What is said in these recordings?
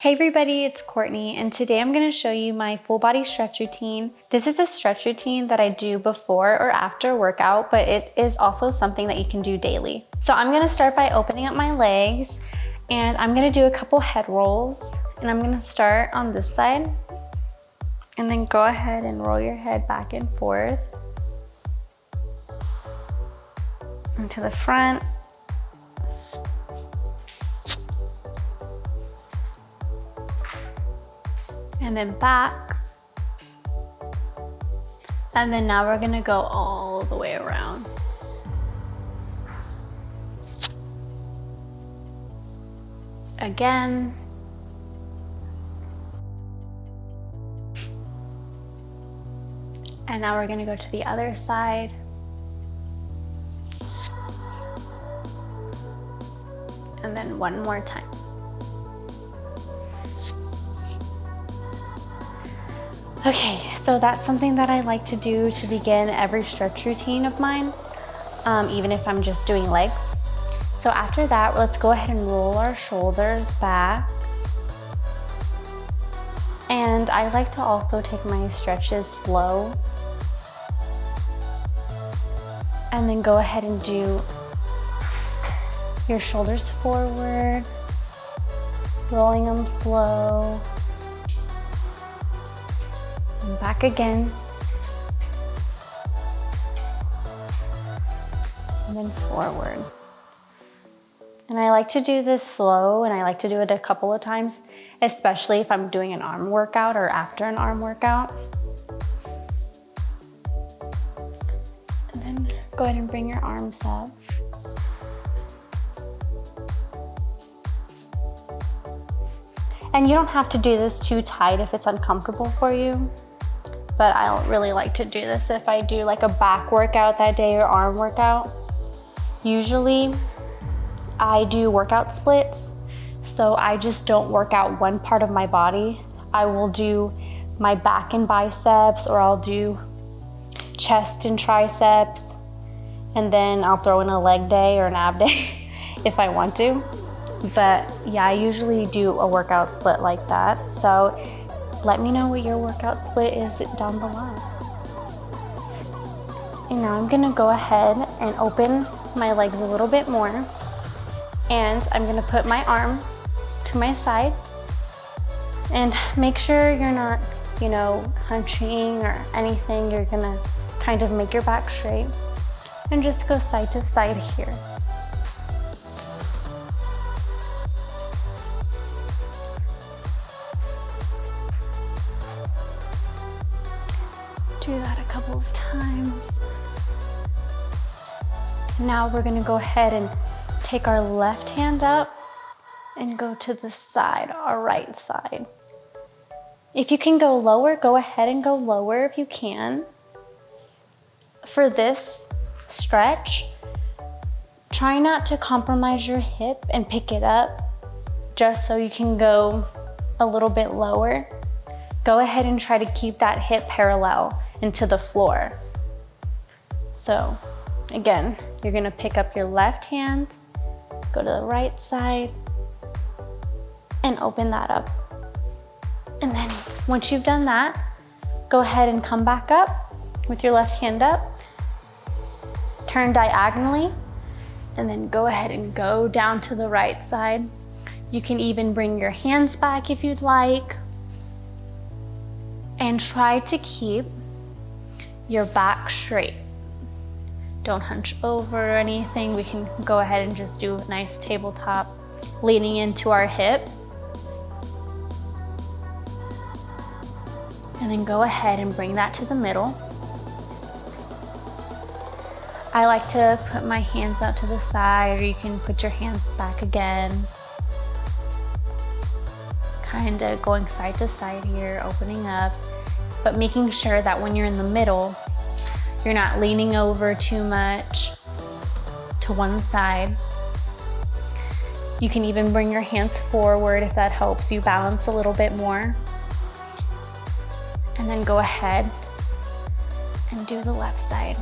Hey everybody, it's Courtney, and today I'm going to show you my full body stretch routine. This is a stretch routine that I do before or after workout, but it is also something that you can do daily. So I'm going to start by opening up my legs, and I'm going to do a couple head rolls, and I'm going to start on this side, and then go ahead and roll your head back and forth, and to the front, and then back, and then now we're gonna go all the way around. Again. And now we're gonna go to the other side. And then one more time. Okay, so that's something that I like to do to begin every stretch routine of mine, even if I'm just doing legs. So after that, let's go ahead and roll our shoulders back. And I like to also take my stretches slow. And then go ahead and do your shoulders forward, rolling them slow. And back again. And then forward. And I like to do this slow, and I like to do it a couple of times, especially if I'm doing an arm workout or after an arm workout. And then go ahead and bring your arms up. And you don't have to do this too tight if it's uncomfortable for you. But I don't really like to do this if I do like a back workout that day or arm workout. Usually I do workout splits, so I just don't work out one part of my body. I will do my back and biceps, or I'll do chest and triceps, and then I'll throw in a leg day or an ab day if I want to. But yeah, I usually do a workout split like that. So let me know what your workout split is down below. And now I'm gonna go ahead and open my legs a little bit more. And I'm gonna put my arms to my side. And make sure you're not, hunching or anything. You're gonna kind of make your back straight. And just go side to side here. Do that a couple of times. Now we're gonna go ahead and take our left hand up and go to the side, our right side. If you can go lower, go ahead and go lower if you can. For this stretch, try not to compromise your hip and pick it up, just so you can go a little bit lower. Go ahead and try to keep that hip parallel into the floor. So again, you're gonna pick up your left hand, go to the right side, and open that up. And then once you've done that, go ahead and come back up with your left hand up, turn diagonally, and then go ahead and go down to the right side. You can even bring your hands back if you'd like, and try to keep your back straight. Don't hunch over or anything. We can go ahead and just do a nice tabletop, leaning into our hip. And then go ahead and bring that to the middle. I like to put my hands out to the side, or you can put your hands back again. Kind of going side to side here, opening up, but making sure that when you're in the middle, you're not leaning over too much to one side. You can even bring your hands forward if that helps you balance a little bit more. And then go ahead and do the left side.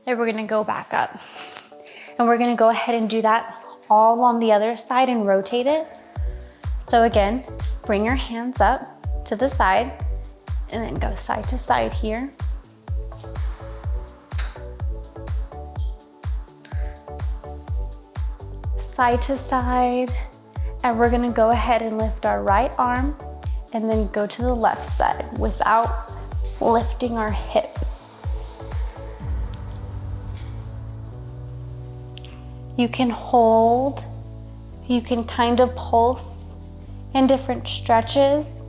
And we're gonna go back up. And we're gonna go ahead and do that all on the other side and rotate it. So again, bring your hands up to the side and then go side to side here. Side to side. And we're gonna go ahead and lift our right arm and then go to the left side without lifting our hip. You can hold, you can kind of pulse in different stretches.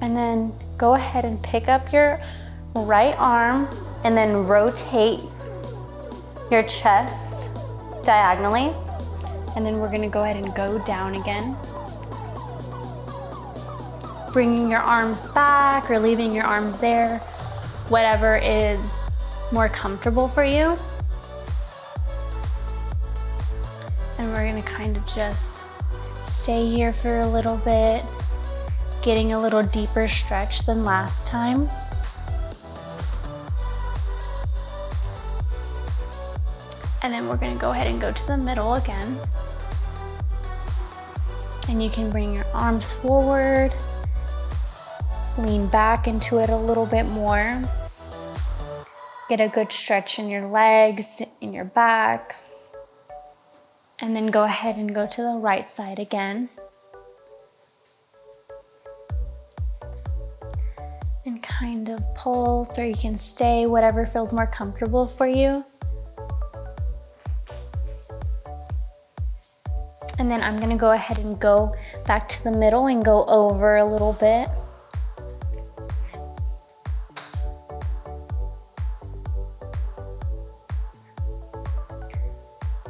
And then go ahead and pick up your right arm and then rotate your chest diagonally. And then we're gonna go ahead and go down again. Bringing your arms back or leaving your arms there, whatever is more comfortable for you. And we're gonna kind of just stay here for a little bit, getting a little deeper stretch than last time. And then we're gonna go ahead and go to the middle again. And you can bring your arms forward, lean back into it a little bit more. Get a good stretch in your legs, in your back. And then go ahead and go to the right side again. And kind of pulse, or you can stay, whatever feels more comfortable for you. And then I'm gonna go ahead and go back to the middle and go over a little bit.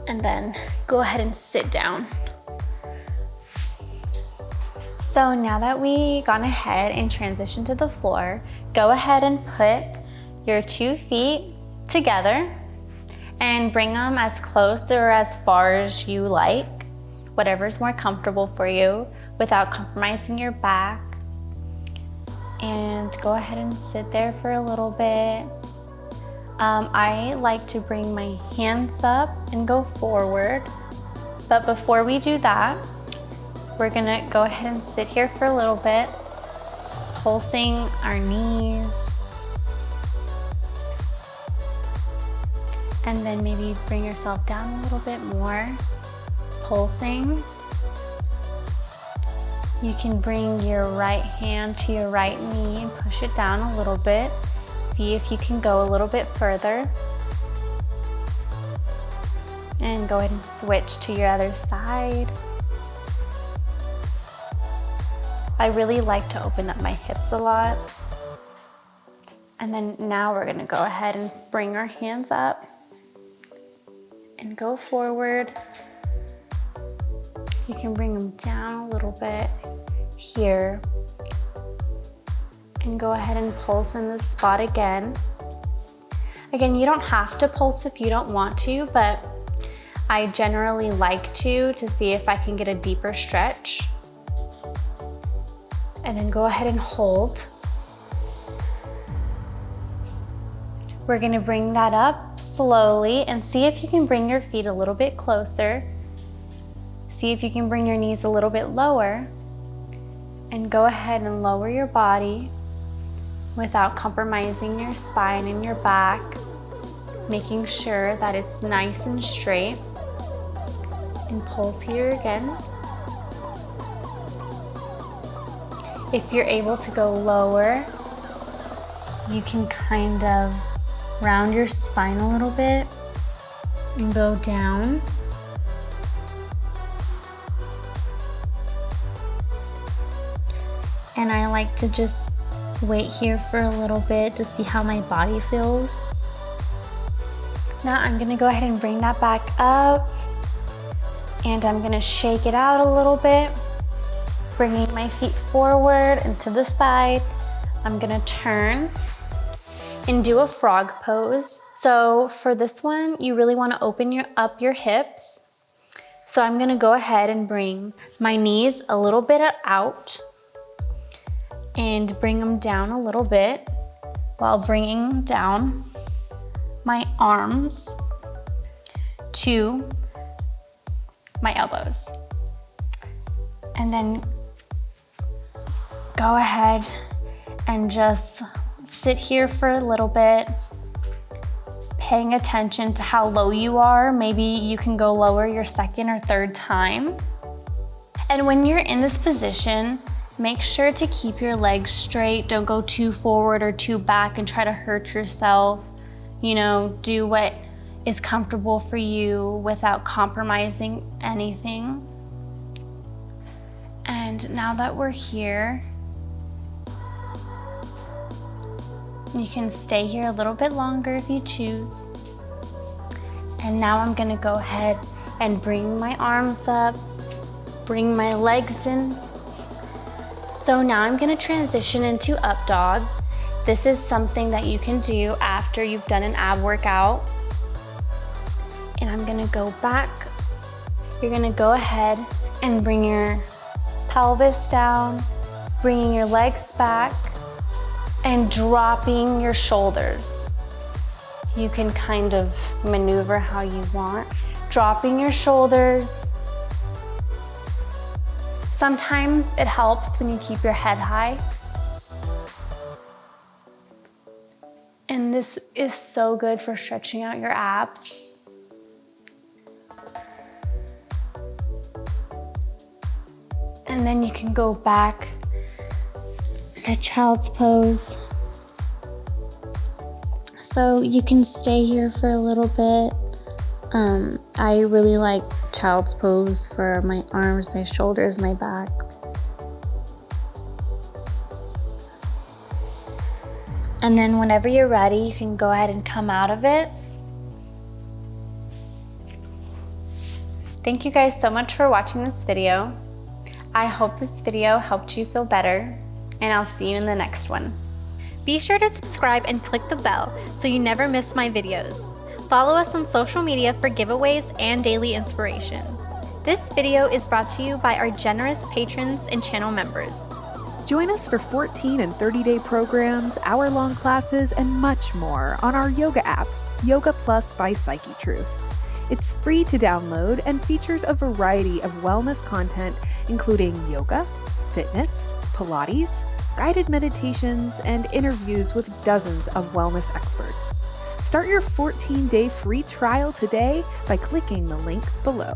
And then go ahead and sit down. So now that we gone ahead and transitioned to the floor, go ahead and put your 2 feet together and bring them as close or as far as you like, whatever's more comfortable for you without compromising your back. And go ahead and sit there for a little bit. I like to bring my hands up and go forward. But before we do that, we're gonna go ahead and sit here for a little bit, pulsing our knees. And then maybe bring yourself down a little bit more, pulsing. You can bring your right hand to your right knee and push it down a little bit. See if you can go a little bit further. And go ahead and switch to your other side. I really like to open up my hips a lot. And then now we're gonna go ahead and bring our hands up and go forward. You can bring them down a little bit here. And go ahead and pulse in this spot again. Again, you don't have to pulse if you don't want to, but I generally like to see if I can get a deeper stretch. And then go ahead and hold. We're gonna bring that up slowly and see if you can bring your feet a little bit closer. See if you can bring your knees a little bit lower. And go ahead and lower your body without compromising your spine and your back, making sure that it's nice and straight. And pulse here again. If you're able to go lower, you can kind of round your spine a little bit and go down. And I like to just wait here for a little bit to see how my body feels. Now I'm gonna go ahead and bring that back up, and I'm gonna shake it out a little bit, bringing my feet forward and to the side. I'm gonna turn and do a frog pose. So for this one, you really wanna open up your hips. So I'm gonna go ahead and bring my knees a little bit out and bring them down a little bit while bringing down my arms. to my elbows. And then go ahead and just sit here for a little bit, paying attention to how low you are. Maybe you can go lower your second or third time. And when you're in this position, make sure to keep your legs straight. Don't go too forward or too back and try to hurt yourself. You know, do what is comfortable for you without compromising anything. And now that we're here, you can stay here a little bit longer if you choose. And now I'm gonna go ahead and bring my arms up, bring my legs in. So now I'm gonna transition into up dog. This is something that you can do after you've done an ab workout. And I'm gonna go back. You're gonna go ahead and bring your pelvis down, bringing your legs back, and dropping your shoulders. You can kind of maneuver how you want. Dropping your shoulders. Sometimes it helps when you keep your head high. And this is so good for stretching out your abs. And then you can go back to child's pose. So you can stay here for a little bit. I really like child's pose for my arms, my shoulders, my back. And then whenever you're ready, you can go ahead and come out of it. Thank you guys so much for watching this video. I hope this video helped you feel better, and I'll see you in the next one. Be sure to subscribe and click the bell so you never miss my videos. Follow us on social media for giveaways and daily inspiration. This video is brought to you by our generous patrons and channel members. Join us for 14 and 30-day programs, hour-long classes, and much more on our yoga app, Yoga Plus by PsycheTruth. It's free to download and features a variety of wellness content, including yoga, fitness, Pilates, guided meditations, and interviews with dozens of wellness experts. Start your 14-day free trial today by clicking the link below.